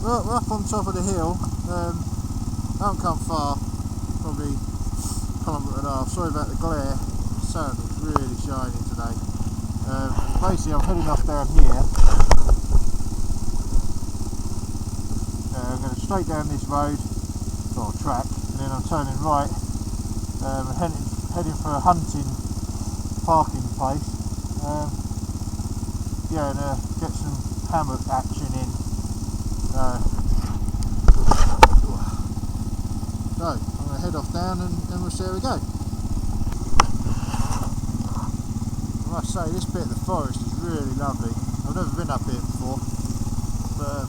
Well, we're up on top of the hill. I haven't come far, probably a kilometre and a half. Sorry about the glare, the sun is really shining today. Basically I'm heading off down here. I'm going straight down this road, or track, and then I'm turning right and heading for a hunting parking place. Yeah, and get some hammock action in. So I'm going to head off down and we'll see how we go. I must say, this bit of the forest is really lovely. I've never been up here before, but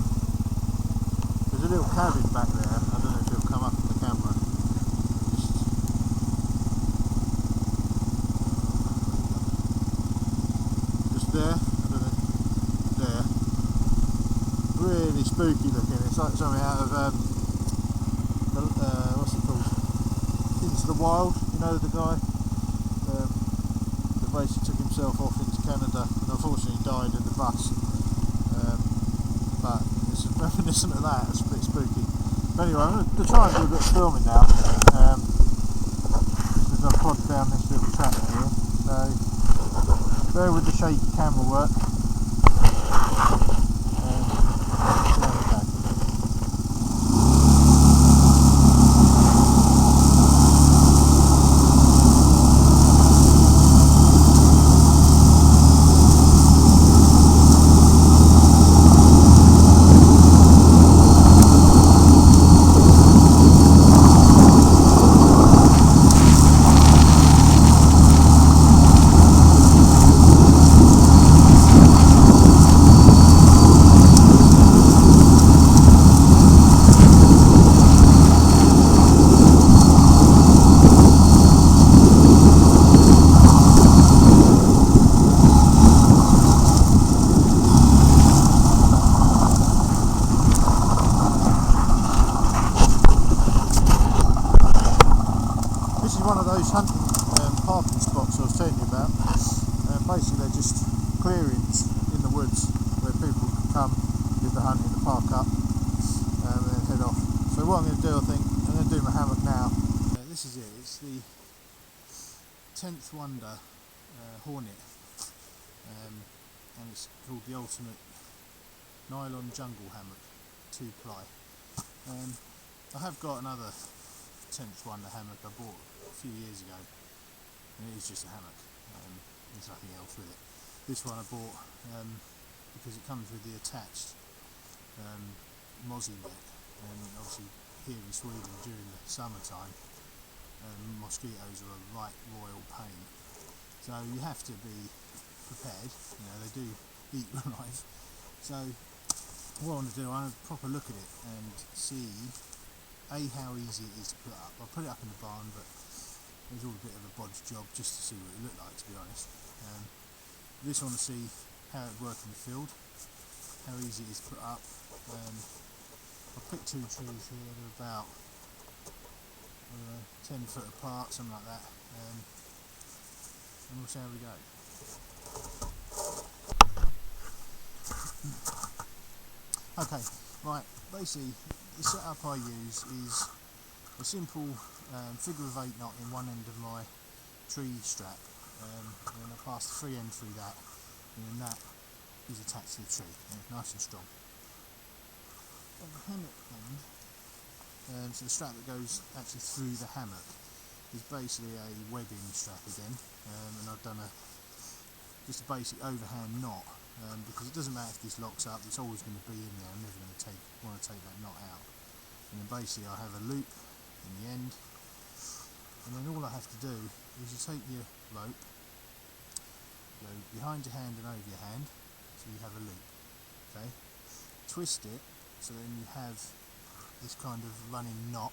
there's a little cabin back there. I don't know if it'll come up in the camera. Just there. I don't know. There. Really spooky looking. It's like something out of what's it called? Into the Wild. You know the guy that basically took himself off into Canada and unfortunately died in the bus. But it's reminiscent of that. It's a bit spooky. But anyway, I'm going to try and do a bit of filming now. Just as I plod down this little track here. So bear with the shaky camera work. One of those hunting parking spots I was telling you about. Basically they're just clearings in the woods where people can come, do the hunting, and park up and then head off. So what I'm going to do, I think, I'm going to do my hammock now. This is it, it's the 10th Wonder Hornet and it's called the Ultimate Nylon Jungle Hammock 2-ply. I have got another 10th Wonder hammock I bought a few years ago, and it is just a hammock, there's nothing else with it. This one I bought because it comes with the attached mozzie net, and obviously here in Sweden during the summertime mosquitoes are a right royal pain, so you have to be prepared. You know, they do eat your life. So what I want to do, I want to proper look at it and see how easy it is to put up. I'll put it up in the barn, but it was all a bit of a bodge job just to see what it looked like, to be honest. I just want to see how it works in the field, how easy it is to put up. I picked two trees here, they're about 10 foot apart, something like that, and we'll see how we go. Okay, right, basically the setup I use is a simple figure of 8 knot in one end of my tree strap, and then I pass the free end through that, and then that is attached to the tree, nice and strong. On the hammock end, so the strap that goes actually through the hammock is basically a webbing strap again, and I've done just a basic overhand knot. Because it doesn't matter if this locks up, it's always going to be in there. I'm never going to want to take that knot out. And then basically I have a loop in the end, and then all I have to do is you take your rope, go behind your hand and over your hand, so you have a loop. Okay, twist it so then you have this kind of running knot,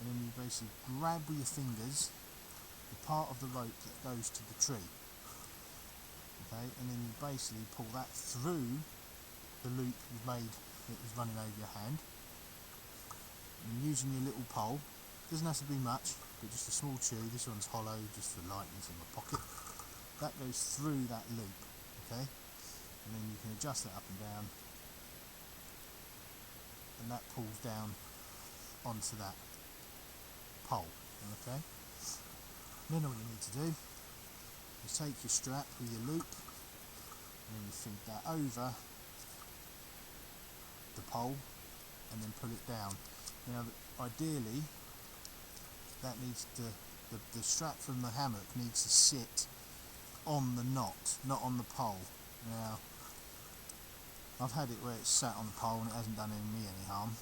and then you basically grab with your fingers the part of the rope that goes to the tree. Okay, and then you basically pull that through the loop you've made that was running over your hand, and using your little pole, doesn't have to be much, but just a small tube. This one's hollow just for lightness in my pocket. That goes through that loop, okay, and then you can adjust that up and down and that pulls down onto that pole. Okay. Then all you need to do is take your strap with your loop and then you feed that over the pole and then pull it down. Now ideally that needs to, the strap from the hammock needs to sit on the knot, not on the pole. Now I've had it where it's sat on the pole and it hasn't done me any harm,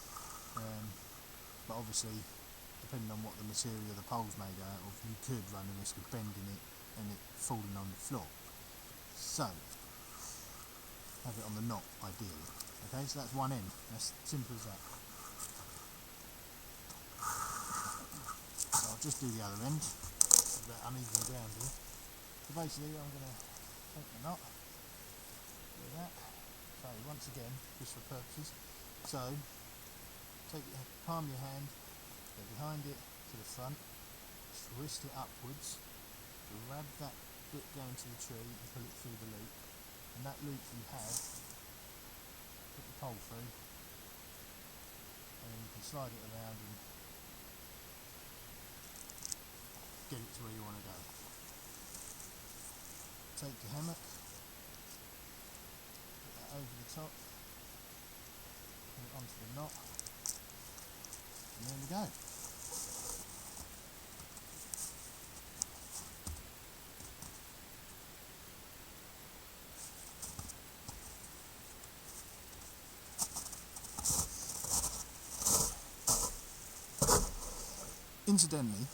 but obviously depending on what the material of the pole's made out of, you could run the risk of bending it and it falling on the floor. So have it on the knot ideally. Okay, so that's one end, that's simple as that. So I'll just do the other end. It's a bit uneven ground here. So basically I'm going to take the knot, do that. So once again, just for purposes, so take your palm of your hand, go behind it to the front, twist it upwards, grab that bit going to the tree and pull it through the loop, and that loop you have, put the pole through, and then you can slide it around and get it to where you want to go. Take your hammock, put that over the top, put it onto the knot, and there we go. Incidentally,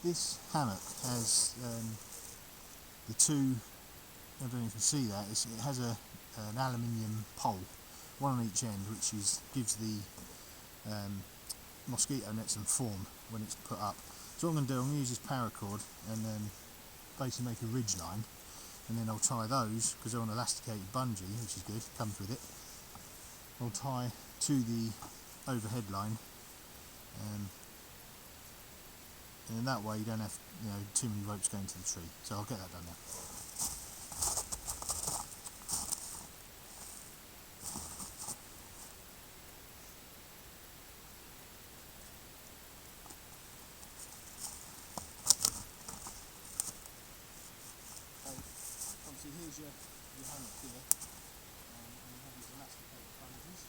this hammock has the two, I don't know if you can see that, it has an aluminium pole, one on each end, which gives the mosquito net some form when it's put up. So what I'm going to do, I'm going to use this paracord and basically make a ridge line, and then I'll tie those, because they're on elasticated bungee, which is good, comes with it. I'll tie to the overhead line, and in that way you don't have too many ropes going to the tree. So I'll get that done now. So obviously here's your hammock here, and you have these elasticated bungees.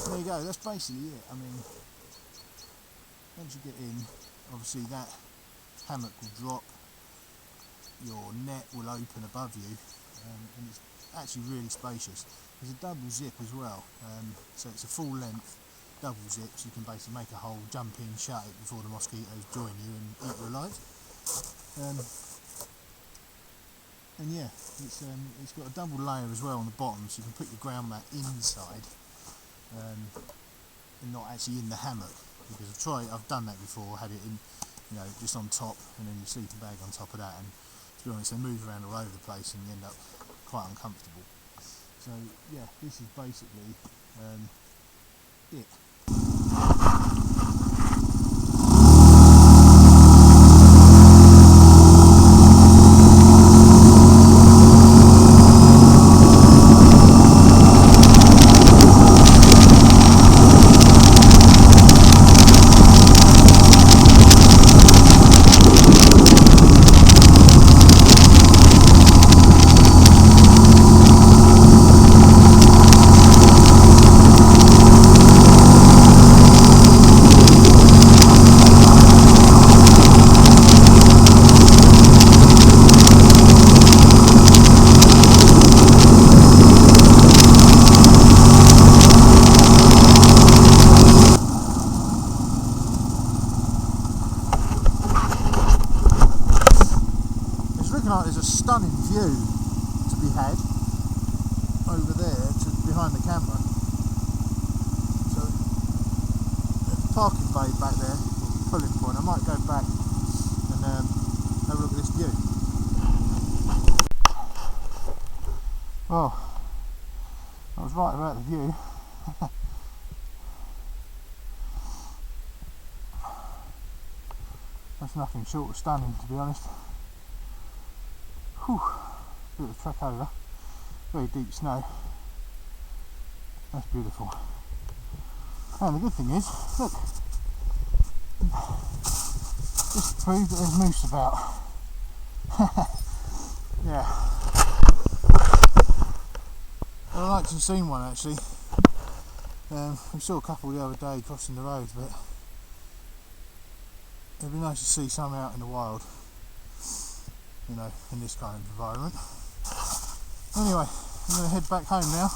There you go, that's basically it. I mean, once you get in, obviously that hammock will drop, your net will open above you, and it's actually really spacious. There's a double zip as well, so it's a full length double zip, so you can basically make a hole, jump in, shut it before the mosquitoes join you and eat you alive. And yeah, it's got a double layer as well on the bottom, so you can put your ground mat inside. And not actually in the hammock, because I've done that before, had it in, just on top, and then your sleeping bag on top of that, and to be honest, they move around all over the place and you end up quite uncomfortable. So yeah, this is basically it. There's a stunning view to be had over there to behind the camera. So there's a parking bay back there, or pulling point. I might go back and have a look at this view. Well, I was right about the view. That's nothing short of stunning, to be honest. Whew, bit of a trek over, very deep snow. That's beautiful. And the good thing is, look, just proves that there's moose about. Yeah. Well, I'd like to have seen one actually. We saw a couple the other day crossing the road, but it'd be nice to see some out in the wild, you know, in this kind of environment. Anyway, I'm going to head back home now.